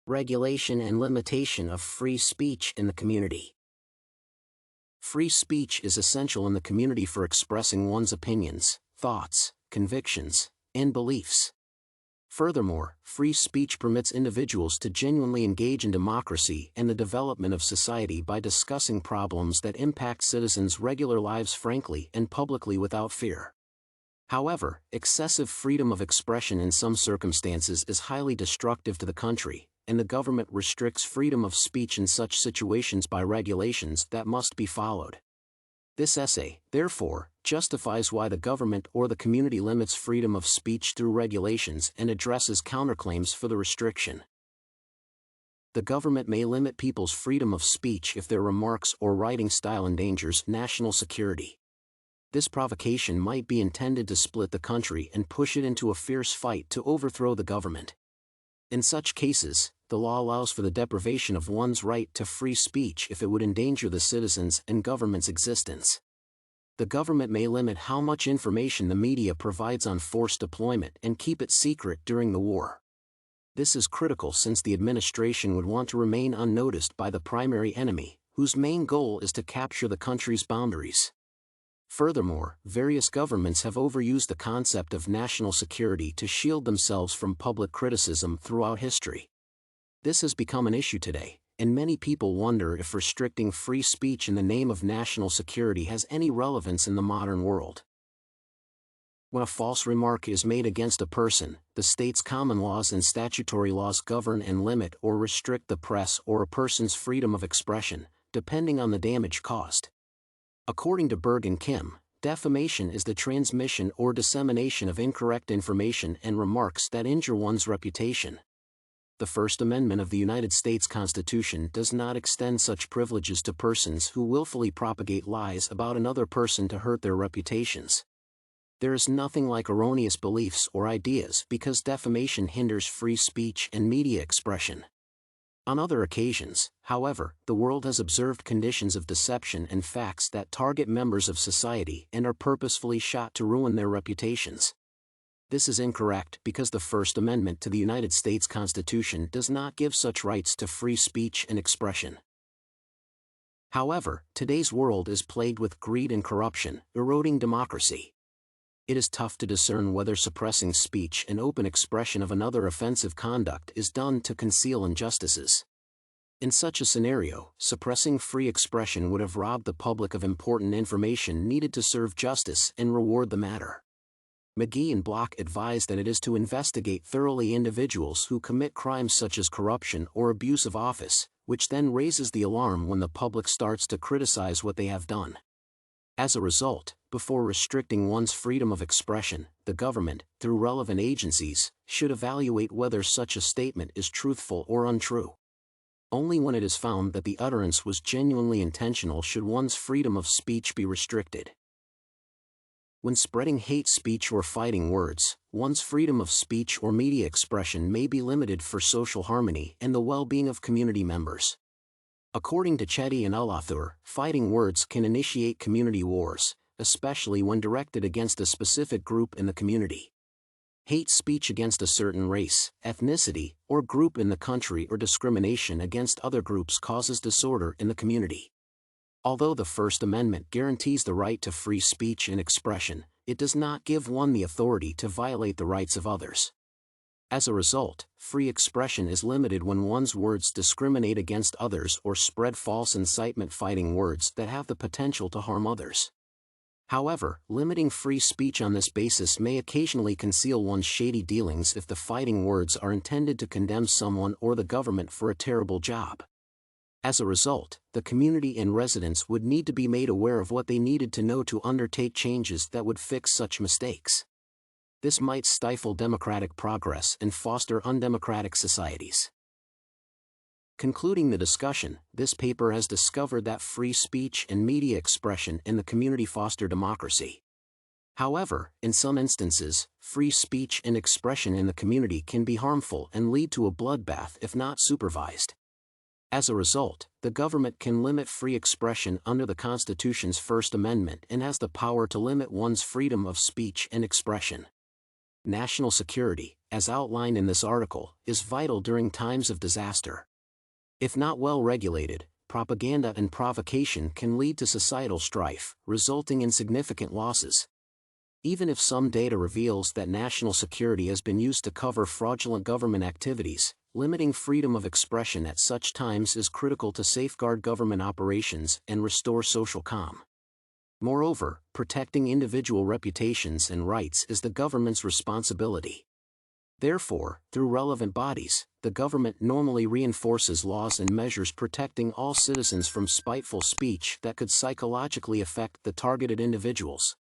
Regulation and limitation of free speech in the community. Free speech is essential in the community for expressing one's opinions, thoughts, convictions, and beliefs. Furthermore, free speech permits individuals to genuinely engage in democracy and the development of society by discussing problems that impact citizens' regular lives frankly and publicly without fear. However, excessive freedom of expression in some circumstances is highly destructive to the country, and the government restricts freedom of speech in such situations by regulations that must be followed. This essay, therefore, justifies why the government or the community limits freedom of speech through regulations and addresses counterclaims for the restriction. The government may limit people's freedom of speech if their remarks or writing style endangers national security. This provocation might be intended to split the country and push it into a fierce fight to overthrow the government. In such cases, the law allows for the deprivation of one's right to free speech if it would endanger the citizens' and government's existence. The government may limit how much information the media provides on force deployment and keep it secret during the war. This is critical since the administration would want to remain unnoticed by the primary enemy, whose main goal is to capture the country's boundaries. Furthermore, various governments have overused the concept of national security to shield themselves from public criticism throughout history. This has become an issue today, and many people wonder if restricting free speech in the name of national security has any relevance in the modern world. When a false remark is made against a person, the state's common laws and statutory laws govern and limit or restrict the press or a person's freedom of expression, depending on the damage caused. According to Berg and Kim, defamation is the transmission or dissemination of incorrect information and remarks that injure one's reputation. The First Amendment of the United States Constitution does not extend such privileges to persons who willfully propagate lies about another person to hurt their reputations. There is nothing like erroneous beliefs or ideas because defamation hinders free speech and media expression. On other occasions, however, the world has observed conditions of deception and facts that target members of society and are purposefully shot to ruin their reputations. This is incorrect because the First Amendment to the United States Constitution does not give such rights to free speech and expression. However, today's world is plagued with greed and corruption, eroding democracy. It is tough to discern whether suppressing speech and open expression of another offensive conduct is done to conceal injustices. In such a scenario, suppressing free expression would have robbed the public of important information needed to serve justice and reward the matter. McGee and Block advise that it is to investigate thoroughly individuals who commit crimes such as corruption or abuse of office, which then raises the alarm when the public starts to criticize what they have done. As a result, before restricting one's freedom of expression, the government, through relevant agencies, should evaluate whether such a statement is truthful or untrue. Only when it is found that the utterance was genuinely intentional should one's freedom of speech be restricted. When spreading hate speech or fighting words, one's freedom of speech or media expression may be limited for social harmony and the well-being of community members. According to Chetty and Alathur, fighting words can initiate community wars, especially when directed against a specific group in the community. Hate speech against a certain race, ethnicity, or group in the country or discrimination against other groups causes disorder in the community. Although the First Amendment guarantees the right to free speech and expression, it does not give one the authority to violate the rights of others. As a result, free expression is limited when one's words discriminate against others or spread false incitement fighting words that have the potential to harm others. However, limiting free speech on this basis may occasionally conceal one's shady dealings if the fighting words are intended to condemn someone or the government for a terrible job. As a result, the community and residents would need to be made aware of what they needed to know to undertake changes that would fix such mistakes. This might stifle democratic progress and foster undemocratic societies. Concluding the discussion, this paper has discovered that free speech and media expression in the community foster democracy. However, in some instances, free speech and expression in the community can be harmful and lead to a bloodbath if not supervised. As a result, the government can limit free expression under the Constitution's First Amendment and has the power to limit one's freedom of speech and expression. National security, as outlined in this article, is vital during times of disaster. If not well regulated, propaganda and provocation can lead to societal strife, resulting in significant losses. Even if some data reveals that national security has been used to cover fraudulent government activities, limiting freedom of expression at such times is critical to safeguard government operations and restore social calm. Moreover, protecting individual reputations and rights is the government's responsibility. Therefore, through relevant bodies, the government normally reinforces laws and measures protecting all citizens from spiteful speech that could psychologically affect the targeted individuals.